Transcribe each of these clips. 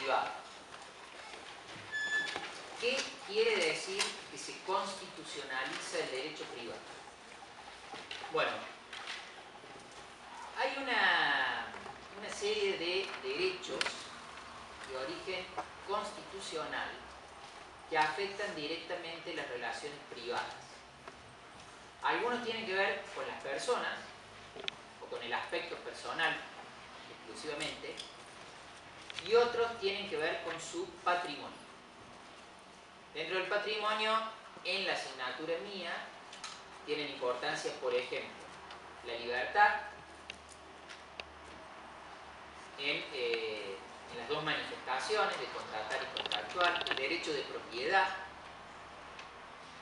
privado. ¿Qué quiere decir que se constitucionaliza el derecho privado? Bueno, hay una serie de derechos de origen constitucional que afectan directamente las relaciones privadas. Algunos tienen que ver con las personas o con el aspecto personal exclusivamente, y otros tienen que ver con su patrimonio. Dentro del patrimonio, en la asignatura mía, tienen importancia, por ejemplo, la libertad en las dos manifestaciones de contratar y contractual, el derecho de propiedad.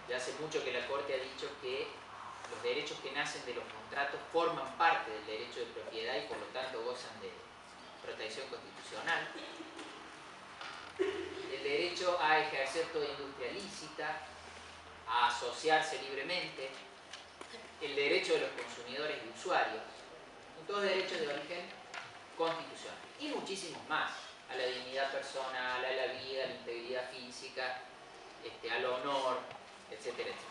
Ya hace mucho que la Corte ha dicho que los derechos que nacen de los contratos forman parte del derecho de propiedad y por lo tanto gozan de protección constitucional. El derecho a ejercer toda industria lícita, a asociarse libremente, el derecho de los consumidores y usuarios, son todos derechos de origen constitucional. Y muchísimos más, a la dignidad personal, a la vida, a la integridad física, al honor, etcétera, etcétera.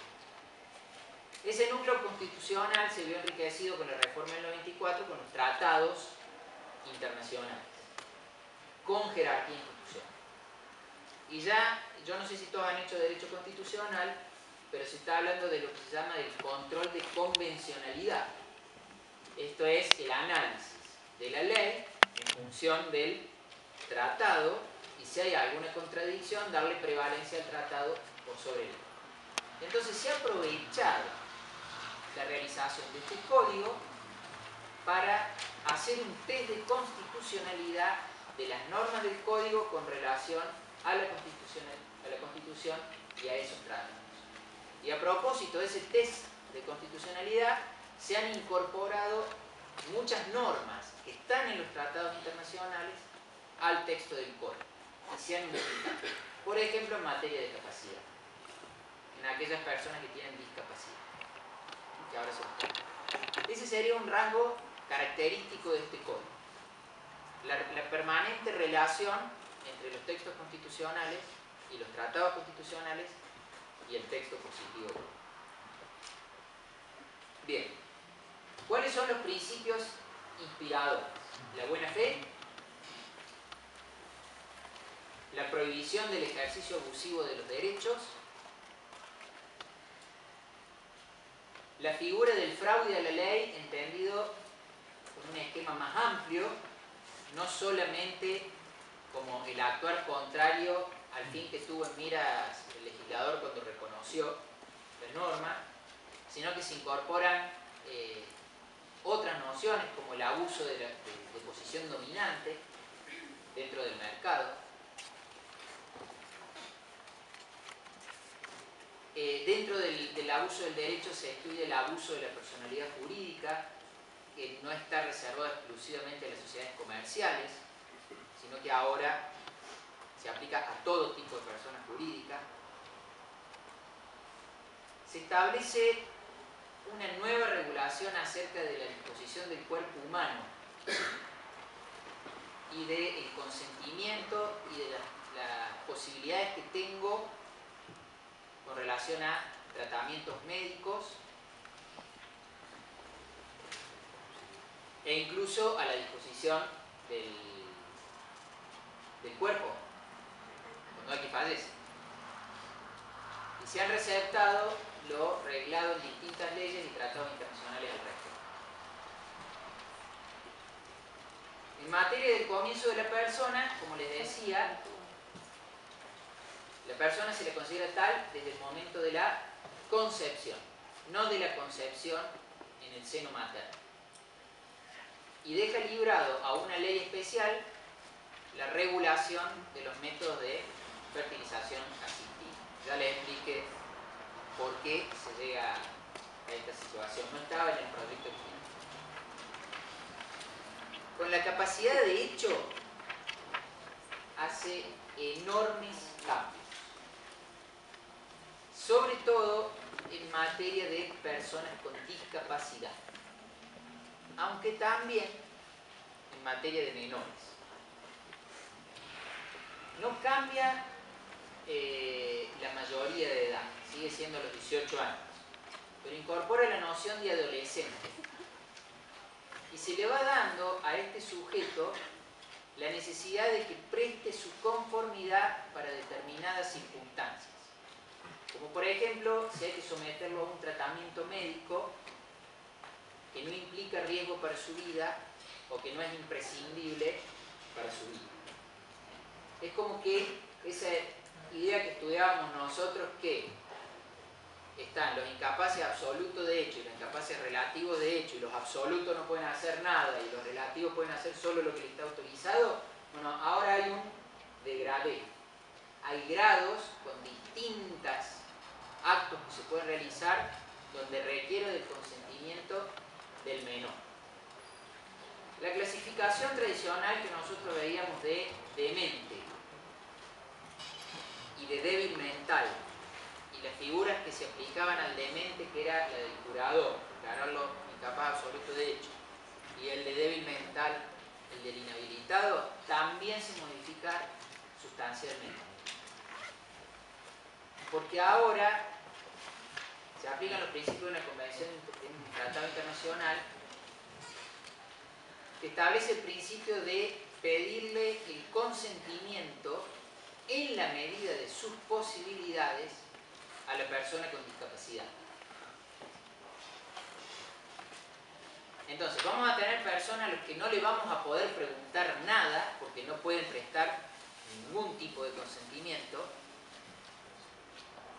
Ese núcleo constitucional se vio enriquecido con la reforma del 94 con los tratados internacionales, con jerarquía institucional. Y ya, yo no sé si todos han hecho derecho constitucional, pero se está hablando de lo que se llama el control de convencionalidad. Esto es el análisis de la ley en función del tratado, y si hay alguna contradicción, darle prevalencia al tratado por sobre él. Entonces se ha aprovechado la realización de este código para hacer un test de constitucionalidad de las normas del código con relación a la Constitución y a esos tratados. Y a propósito de ese test de constitucionalidad, se han incorporado muchas normas que están en los tratados internacionales al texto del código y se han modificado. Por ejemplo, en materia de capacidad, en aquellas personas que tienen discapacidad, que ahora se buscan. Ese sería un rasgo característico de este código. La permanente relación entre los textos constitucionales y los tratados constitucionales y el texto positivo. Bien, ¿cuáles son los principios inspiradores? La buena fe, la prohibición del ejercicio abusivo de los derechos, la figura del fraude a la ley entendido con un esquema más amplio, no solamente como el actuar contrario al fin que tuvo en miras el legislador cuando reconoció la norma, sino que se incorporan otras nociones como el abuso de posición dominante dentro del mercado. Dentro del abuso del derecho se excluye el abuso de la personalidad jurídica, que no está reservado exclusivamente a las sociedades comerciales, sino que ahora se aplica a todo tipo de personas jurídicas. Se establece una nueva regulación acerca de la disposición del cuerpo humano y del consentimiento y de las posibilidades que tengo con relación a tratamientos médicos e incluso a la disposición del cuerpo cuando hay que fallecer. Y se han receptado lo reglado en distintas leyes y tratados internacionales al respecto. En materia del comienzo de la persona, como les decía, la persona se le considera tal desde el momento de la concepción, no de la concepción en el seno materno. Y deja librado a una ley especial la regulación de los métodos de fertilización asistida. Ya les expliqué por qué se llega a esta situación. No estaba en el proyecto original. Con la capacidad de hecho hace enormes cambios, sobre todo en materia de personas con discapacidad, aunque también en materia de menores. cambia la mayoría de edad, sigue siendo los 18 años, pero incorpora la noción de adolescente. Y se le va dando a este sujeto la necesidad de que preste su conformidad para determinadas circunstancias. Como por ejemplo, si hay que someterlo a un tratamiento médico que no implica riesgo para su vida o que no es imprescindible para su vida. Es como que esa idea que estudiábamos nosotros, que están los incapaces absolutos de hecho y los incapaces relativos de hecho, y los absolutos no pueden hacer nada y los relativos pueden hacer solo lo que les está autorizado. Bueno, ahora hay un degradé. Hay grados con distintos actos que se pueden realizar donde requiere del consentimiento del menor. La clasificación tradicional que nosotros veíamos de demente y de débil mental, y las figuras que se aplicaban al demente, que era la del curador, declararlo incapaz absoluto de hecho, y el de débil mental, el del inhabilitado, también se modifica sustancialmente. Porque ahora se aplican los principios de una convención, de un tratado internacional, que establece el principio de pedirle el consentimiento en la medida de sus posibilidades a la persona con discapacidad. Entonces, vamos a tener personas a las que no le vamos a poder preguntar nada porque no pueden prestar ningún tipo de consentimiento,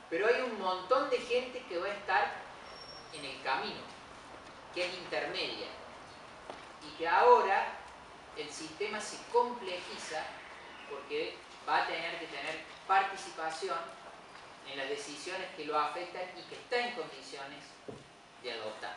pero hay un montón de gente que va a estar en el camino, que es intermedia, y que ahora el sistema se complejiza porque va a tener que tener participación en las decisiones que lo afectan y que está en condiciones de adoptar.